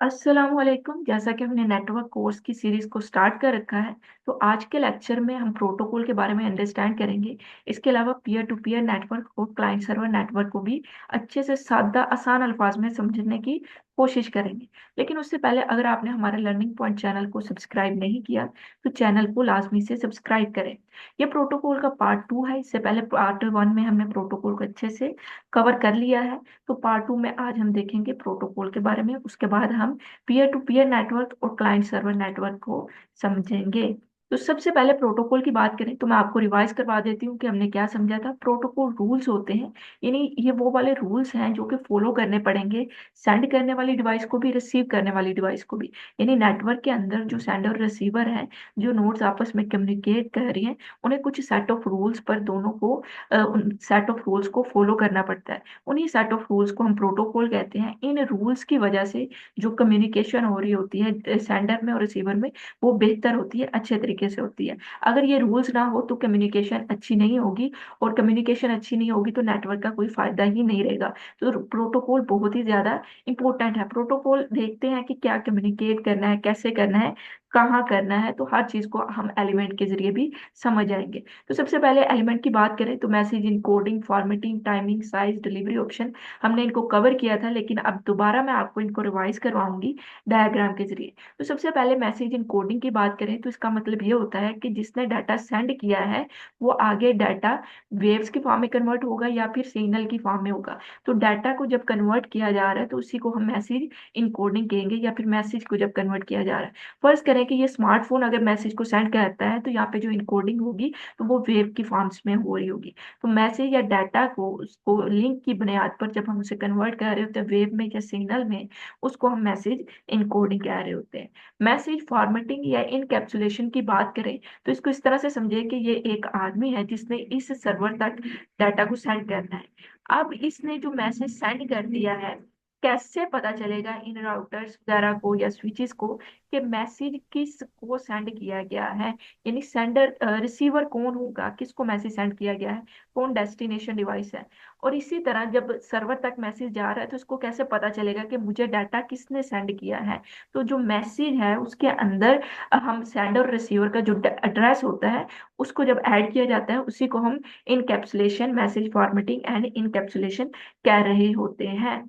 अस्सलामुअलैकुम। जैसा कि हमने नेटवर्क कोर्स की सीरीज को स्टार्ट कर रखा है, तो आज के लेक्चर में हम प्रोटोकॉल के बारे में अंडरस्टैंड करेंगे। इसके अलावा पीयर टू पीयर नेटवर्क और क्लाइंट सर्वर नेटवर्क को भी अच्छे से सादा आसान अल्फाज में समझने की कोशिश करेंगे। लेकिन उससे पहले अगर आपने हमारे लर्निंग पॉइंट चैनल को सब्सक्राइब नहीं किया तो चैनल को लाजमी से सब्सक्राइब करें। ये प्रोटोकॉल का पार्ट 2 है। इससे पहले पार्ट 1 में हमने प्रोटोकॉल को अच्छे से कवर कर लिया है। तो पार्ट 2 में आज हम देखेंगे प्रोटोकॉल के बारे में। उसके बाद हम पीयर टू पीयर नेटवर्क और क्लाइंट सर्वर नेटवर्क को समझेंगे। तो सबसे पहले प्रोटोकॉल की बात करें तो मैं आपको रिवाइज करवा देती हूँ कि हमने क्या समझा था। प्रोटोकॉल रूल्स होते हैं, यानी ये वो वाले रूल्स हैं जो कि फॉलो करने पड़ेंगे सेंड करने वाली डिवाइस को भी, रिसीव करने वाली डिवाइस को भी। यानी नेटवर्क के अंदर जो सेंडर और रिसीवर है, जो नोड्स आपस में कम्युनिकेट कर रही हैं, उन्हें कुछ सेट ऑफ रूल्स पर दोनों को उन सेट ऑफ रूल्स को फॉलो करना पड़ता है। उन्हीं सेट ऑफ रूल्स को हम प्रोटोकॉल कहते हैं। इन रूल्स की वजह से जो कम्युनिकेशन हो रही होती है सेंडर में और रिसीवर में, वो बेहतर होती है, अच्छे तरीके से होती है। अगर ये रूल्स ना हो तो कम्युनिकेशन अच्छी नहीं होगी, और कम्युनिकेशन अच्छी नहीं होगी तो नेटवर्क का कोई फायदा ही नहीं रहेगा। तो प्रोटोकॉल बहुत ही ज्यादा इंपॉर्टेंट है। प्रोटोकॉल देखते हैं कि क्या कम्युनिकेट करना है, कैसे करना है, कहाँ करना है, तो हर चीज को हम एलिमेंट के जरिए भी समझ जाएंगे। तो सबसे पहले एलिमेंट की बात करें तो message encoding, formatting, timing, size, delivery option, हमने इनको कवर किया था, लेकिन अब दोबारा मैं आपको इनको रिवाइज करवाऊंगी डायग्राम के जरिए। तो सबसे पहले मैसेज इनकोडिंग की बात करें तो इसका मतलब ये होता है कि जिसने डाटा सेंड किया है वो आगे डाटा वेव्स की फॉर्म में कन्वर्ट होगा या फिर सिग्नल की फॉर्म में होगा। तो डाटा को जब कन्वर्ट किया जा रहा है तो उसी को हम मैसेज इनकोडिंग कहेंगे, या फिर मैसेज को जब कन्वर्ट किया जा रहा है। फर्ज करें कि ये स्मार्टफोन अगर मैसेज को सेंड करता है तो यहाँ पे जो इनकोडिंग होगी तो वो वेव की फॉर्म्स में हो रही होगी। तो मैसेज या डाटा को, उसको लिंक की बुनियाद पर जब हम उसे कन्वर्ट कर रहे होते हैं वेव में या सिग्नल में, उसको हम मैसेज इनकोडिंग कह रहे होते हैं। मैसेज फॉर्मेटिंग या इनकैप्सुलेशन की बात करें तो इसको इस तरह से समझे कि ये एक आदमी है जिसने इस सर्वर तक डाटा को सेंड करना है। अब इसने जो मैसेज सेंड कर दिया है, कैसे पता चलेगा इन राउटर्स वगैरह को या स्विचेस को कि मैसेज किस को सेंड किया गया है। यानी सेंडर रिसीवर कौन होगा, किसको मैसेज सेंड किया गया है, कौन डेस्टिनेशन डिवाइस है। और इसी तरह जब सर्वर तक मैसेज जा रहा है तो इसको कैसे पता चलेगा कि मुझे डाटा किसने सेंड किया है। तो जो मैसेज है उसके अंदर हम सेंडर और रिसीवर का जो एड्रेस होता है उसको जब ऐड किया जाता है, उसी को हम encapsulation, message formatting and encapsulation कह रहे होते हैं।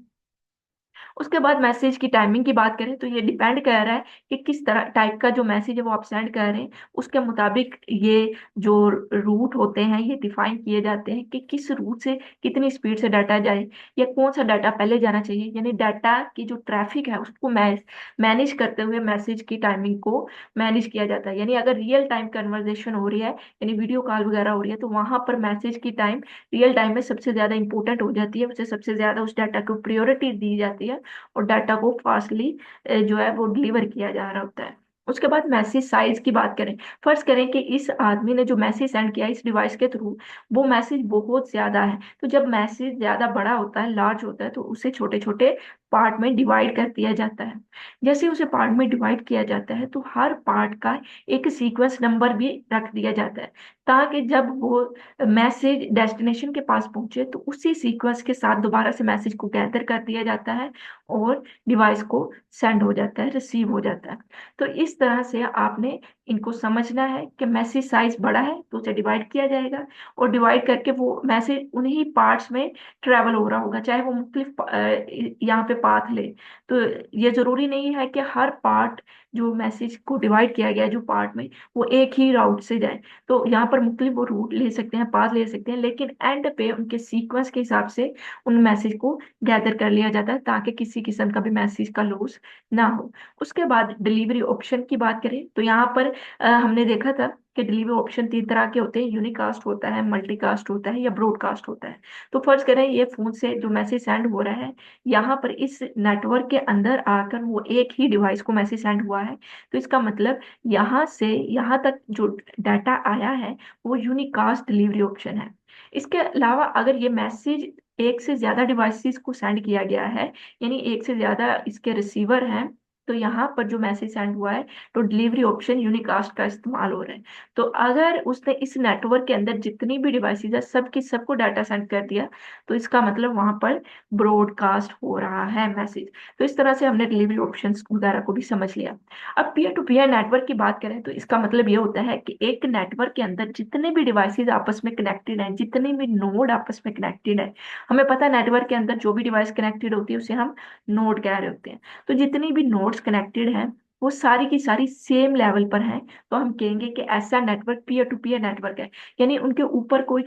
उसके बाद मैसेज की टाइमिंग की बात करें तो ये डिपेंड कर रहा है कि किस तरह टाइप का जो मैसेज है वो आप सेंड कर रहे हैं, उसके मुताबिक ये जो रूट होते हैं ये डिफाइन किए जाते हैं कि किस रूट से कितनी स्पीड से डाटा जाए, या कौन सा डाटा पहले जाना चाहिए। यानी डाटा की जो ट्रैफिक है उसको मैनेज करते हुए मैसेज की टाइमिंग को मैनेज किया जाता है। यानी अगर रियल टाइम कन्वर्जेशन हो रही है, यानी वीडियो कॉल वगैरह हो रही है, तो वहां पर मैसेज की टाइम रियल टाइम में सबसे ज्यादा इंपॉर्टेंट हो जाती है, उसे सबसे ज्यादा उस डाटा को प्रायोरिटी दी जाती है और डाटा को फास्टली जो है वो डिलीवर किया जा रहा होता है। उसके बाद मैसेज साइज की बात करें। फर्ज करें कि इस आदमी ने जो मैसेज सेंड किया इस डिवाइस के थ्रू, वो मैसेज बहुत ज्यादा है। तो जब मैसेज ज्यादा बड़ा होता है, लार्ज होता है, तो उसे छोटे छोटे पार्ट में डिवाइड कर दिया जाता है। जैसे उसे पार्ट में डिवाइड किया जाता है तो हर पार्ट का एक सीक्वेंस नंबर भी रख दिया जाता है, ताकि जब वो मैसेज डेस्टिनेशन के पास पहुंचे तो उसी सीक्वेंस के साथ दोबारा से मैसेज को गैदर कर दिया जाता है और डिवाइस को सेंड हो जाता है, रिसीव हो जाता है। तो इस तरह से आपने इनको समझना है कि मैसेज साइज बड़ा है तो उसे डिवाइड किया जाएगा, और डिवाइड करके वो मैसेज उन्हीं पार्ट्स में ट्रेवल हो रहा होगा, चाहे वो मुख्तलिफ यहाँ पे पाथ ले। तो ये जरूरी नहीं है कि हर पार्ट जो मैसेज को डिवाइड किया गया है जो पार्ट में, वो एक ही राउट से जाए। तो यहाँ पर मुख्तलिफ वो रूट ले सकते हैं, पाथ ले सकते हैं, लेकिन एंड पे उनके सीक्वेंस के हिसाब से उन मैसेज को गैदर कर लिया जाता है ताकि किसी किस्म का भी मैसेज का लॉस ना हो। उसके बाद डिलीवरी ऑप्शन की बात करें तो यहाँ पर हमने देखा था कि डिलीवरी ऑप्शन 3 तरह के होते हैं। यूनिकास्ट होता है, मल्टीकास्ट होता है, या ब्रॉडकास्ट होता है। तो फर्ज करें ये फोन से जो मैसेज सेंड हो रहा है, यहाँ पर इस नेटवर्क के अंदर आकर वो एक ही डिवाइस को मैसेज सेंड हुआ है, तो इसका मतलब यहाँ से यहाँ तक जो डाटा आया है वो यूनिकास्ट डिलीवरी ऑप्शन है। इसके अलावा अगर ये मैसेज एक से ज्यादा डिवाइसेस को सेंड किया गया है, यानी एक से ज्यादा इसके रिसीवर हैं, तो यहाँ पर जो मैसेज सेंड हुआ है तो डिलीवरी ऑप्शन यूनिकास्ट का इस्तेमाल हो रहा है। तो अगर उसने इस नेटवर्क के अंदर जितनी भी डिवाइसेज है सबकी सबको डाटा सेंड कर दिया, तो इसका मतलब वहां पर ब्रॉडकास्ट हो रहा है मैसेज। तो इस तरह से हमने डिलीवरी ऑप्शंस वगैरह को भी समझ लिया। अब पीयर टू पीयर नेटवर्क की बात करें तो इसका मतलब ये होता है कि एक नेटवर्क के अंदर जितने भी डिवाइसेज आपस में कनेक्टेड हैं, जितने भी नोड आपस में कनेक्टेड है, हमें पता है नेटवर्क के अंदर जो भी डिवाइस कनेक्टेड होती है उसे हम नोड कह रहे होते हैं। तो जितनी भी नोड्स कनेक्टेड हैं वो सारी की सारी सेम लेवल पर हैं, तो हम कहेंगे कि ऐसा network peer to peer network है। यानी उनके ऊपर कोई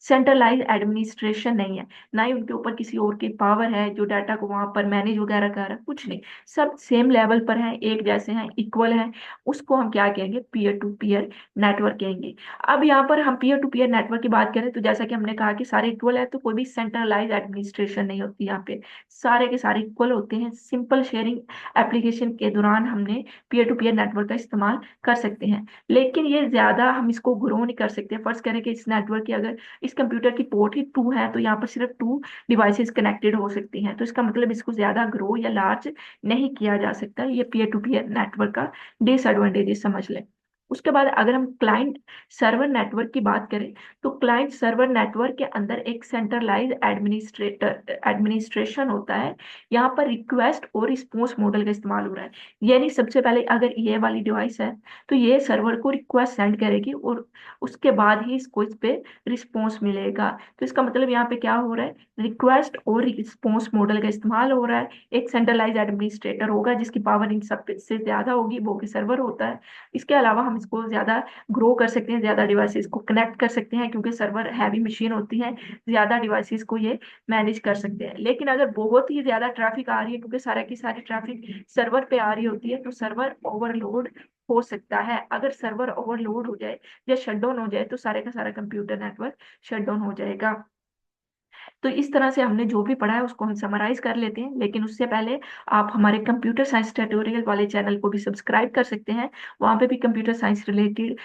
सेंट्रलाइज एडमिनिस्ट्रेशन नहीं है, ना ही उनके ऊपर किसी और की पावर है जो डाटा को वहां पर मैनेज वगैरह कर रहा है, कुछ नहीं। सब सेम लेवल पर हैं, एक जैसे हैं, इक्वल हैं। उसको हम क्या कहेंगे? पीयर टू पीयर नेटवर्क कहेंगे। अब यहाँ पर हम पीयर टू पीयर नेटवर्क की बात करें तो जैसा कि हमने कहा कि सारे इक्वल है, तो कोई भी सेंट्रलाइज एडमिनिस्ट्रेशन नहीं होती यहाँ पे, सारे के सारे इक्वल होते हैं। सिंपल शेयरिंग एप्लीकेशन के दौरान हमने पीयर टू पीयर नेटवर्क का इस्तेमाल कर सकते हैं। लेकिन ये ज्यादा हम इसको ग्रो नहीं कर सकते। फर्ज करें कि इस नेटवर्क की अगर इस कंप्यूटर की पोर्ट ही 2 है तो यहाँ पर सिर्फ 2 डिवाइसेस कनेक्टेड हो सकती हैं, तो इसका मतलब इसको ज्यादा ग्रो या लार्ज नहीं किया जा सकता। ये पीयर टू पीयर नेटवर्क का डिसएडवांटेजेस समझ लें। उसके बाद अगर हम क्लाइंट सर्वर नेटवर्क की बात करें तो क्लाइंट सर्वर नेटवर्क के अंदर एक सेंट्रलाइज एडमिनिस्ट्रेशन होता है। यहाँ पर रिक्वेस्ट और रिस्पॉन्स मॉडल का इस्तेमाल हो रहा है। यानी सबसे पहले अगर ये वाली डिवाइस है तो ये सर्वर को रिक्वेस्ट सेंड करेगी और उसके बाद ही इसको इस पे रिस्पॉन्स मिलेगा। तो इसका मतलब यहाँ पे क्या हो रहा है? रिक्वेस्ट और रिस्पॉन्स मॉडल का इस्तेमाल हो रहा है। एक सेंट्रलाइज एडमिनिस्ट्रेटर होगा जिसकी पावर इन सब से ज्यादा होगी, वो भी सर्वर होता है। इसके अलावा हम इसको ज्यादा ग्रो कर सकते हैं, ज्यादा डिवाइसेस को कनेक्ट कर सकते हैं, क्योंकि सर्वर हैवी मशीन होती है, ज्यादा डिवाइसेस को ये मैनेज कर सकते हैं। लेकिन अगर बहुत ही ज्यादा ट्रैफिक आ रही है, क्योंकि सारा की सारी ट्रैफिक सर्वर पे आ रही होती है, तो सर्वर ओवरलोड हो सकता है। अगर सर्वर ओवरलोड हो जाए या शट डाउन हो जाए तो सारे का सारा कंप्यूटर नेटवर्क शट डाउन हो जाएगा। तो इस तरह से हमने जो भी पढ़ा है उसको हम समराइज कर लेते हैं, लेकिन उससे पहले आप हमारे कंप्यूटर साइंस ट्यूटोरियल वाले चैनल को भी सब्सक्राइब कर सकते हैं। वहाँ पे भी कंप्यूटर साइंस रिलेटेड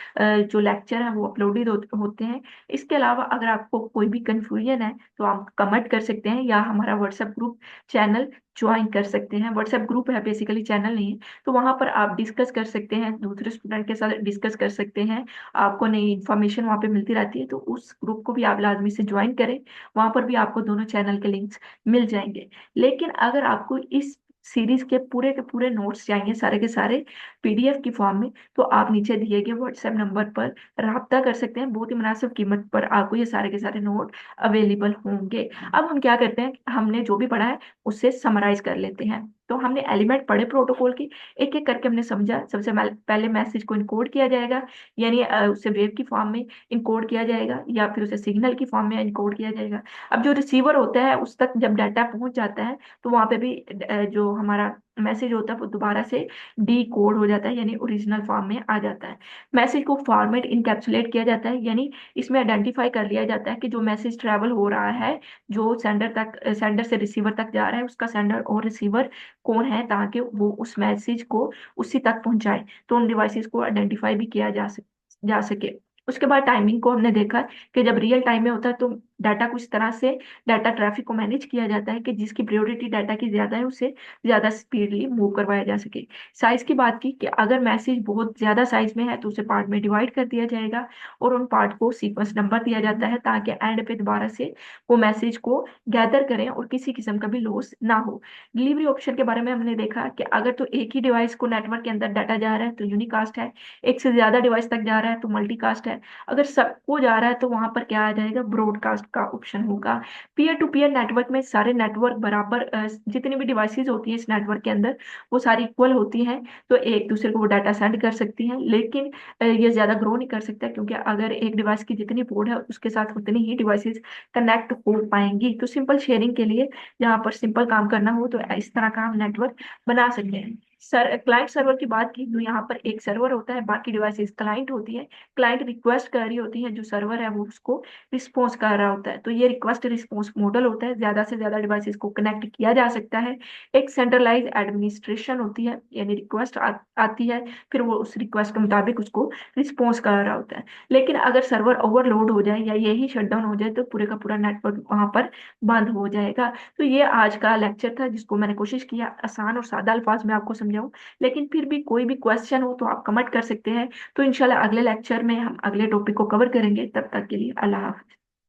जो लेक्चर है वो अपलोडेड होते हैं। इसके अलावा अगर आपको कोई भी कंफ्यूजन है तो आप कमेंट कर सकते हैं या हमारा व्हाट्सएप ग्रुप चैनल ज्वाइन कर सकते हैं। व्हाट्सएप ग्रुप है, बेसिकली चैनल नहीं है। तो वहाँ पर आप डिस्कस कर सकते हैं, दूसरे स्टूडेंट के साथ डिस्कस कर सकते हैं। आपको नई इन्फॉर्मेशन वहाँ पे मिलती रहती है, तो उस ग्रुप को भी आप लाजमी से ज्वाइन करें। वहां पर भी आपको दोनों चैनल के लिंक्स मिल जाएंगे। लेकिन अगर आपको इस सीरीज के पूरे नोट्स चाहिए सारे के सारे पीडीएफ की फॉर्म में, तो आप नीचे दिए गए व्हाट्सएप नंबर पर राब्ता कर सकते हैं। बहुत ही मुनासिब कीमत पर आपको ये सारे के सारे नोट अवेलेबल होंगे। अब हम क्या करते हैं, हमने जो भी पढ़ा है उससे समराइज कर लेते हैं। तो हमने एलिमेंट पढ़े प्रोटोकॉल की, एक एक करके हमने समझा। सबसे पहले मैसेज को इनकोड किया जाएगा, यानी उसे वेव की फॉर्म में इनकोड किया जाएगा या फिर उसे सिग्नल की फॉर्म में इनकोड किया जाएगा। अब जो रिसीवर होता है उस तक जब डाटा पहुंच जाता है तो वहां पे भी जो हमारा मैसेज होता है वो दोबारा से डी कोड हो जाता है, यानी ओरिजिनल फॉर्म में आ जाता है। मैसेज को फॉर्मेट इनकैप्सुलेट किया जाता है, यानी इसमें आइडेंटिफाई कर लिया जाता है कि जो मैसेज ट्रैवल हो रहा है, जो सेंडर से रिसीवर तक जा रहा है, उसका सेंडर और रिसीवर कौन है, ताकि वो उस मैसेज को उसी तक पहुंचाए। तो उन डिवाइसेस को आइडेंटिफाई भी किया जा सके। उसके बाद टाइमिंग को हमने देखा कि जब रियल टाइम में होता है तो डाटा कुछ तरह से डाटा ट्रैफिक को मैनेज किया जाता है कि जिसकी प्रायोरिटी डाटा की ज्यादा है उसे ज्यादा स्पीडली मूव करवाया जा सके। साइज की बात की कि अगर मैसेज बहुत ज्यादा साइज में है तो उसे पार्ट में डिवाइड कर दिया जाएगा और उन पार्ट को सीक्वेंस नंबर दिया जाता है, ताकि एंड पे दोबारा से वो मैसेज को गैदर करें और किसी किस्म का भी लॉस ना हो। डिलीवरी ऑप्शन के बारे में हमने देखा कि अगर तो एक ही डिवाइस को नेटवर्क के अंदर डाटा जा रहा है तो यूनिकास्ट है, एक से ज्यादा डिवाइस तक जा रहा है तो मल्टीकास्ट है, अगर सबको जा रहा है तो वहां पर क्या आ जाएगा? ब्रॉडकास्ट का ऑप्शन होगा। पीयर टू पीयर नेटवर्क में सारे नेटवर्क बराबर जितनी भी डिवाइसेस होती हैं इस नेटवर्क के अंदर वो सारी इक्वल होती हैं, तो एक दूसरे को वो डाटा सेंड कर सकती हैं। लेकिन ये ज्यादा ग्रो नहीं कर सकता, क्योंकि अगर एक डिवाइस की जितनी पोर्ट है उसके साथ उतनी ही डिवाइसेस कनेक्ट हो पाएंगी। तो सिंपल शेयरिंग के लिए जहाँ पर सिंपल काम करना हो तो इस तरह का हम नेटवर्क बना सकते हैं। सर क्लाइंट सर्वर की बात की तो यहाँ पर एक सर्वर होता है, बाकी डिवाइसेस क्लाइंट होती है। क्लाइंट रिक्वेस्ट कर रही होती है, जो सर्वर है वो उसको रिस्पॉन्स कर रहा होता है। तो ये रिक्वेस्ट रिस्पॉन्स मॉडल होता है, ज्यादा से ज्यादा डिवाइसेस को कनेक्ट किया जा सकता है। एक सेंट्रलाइज एडमिनिस्ट्रेशन होती है, यानी रिक्वेस्ट आती है, फिर वो उस रिक्वेस्ट के मुताबिक उसको रिस्पॉन्स कर रहा होता है। लेकिन अगर सर्वर ओवरलोड हो जाए या यही शटडाउन हो जाए तो पूरे का पूरा नेटवर्क वहां पर बंद हो जाएगा। तो ये आज का लेक्चर था, जिसको मैंने कोशिश किया आसान और सादा अल्फाज में आपको समझाऊं। लेकिन फिर भी कोई भी क्वेश्चन हो तो आप कमेंट कर सकते हैं। तो इंशाल्लाह अगले लेक्चर में हम अगले टॉपिक को कवर करेंगे। तब तक के लिए अल्लाह हाफिज।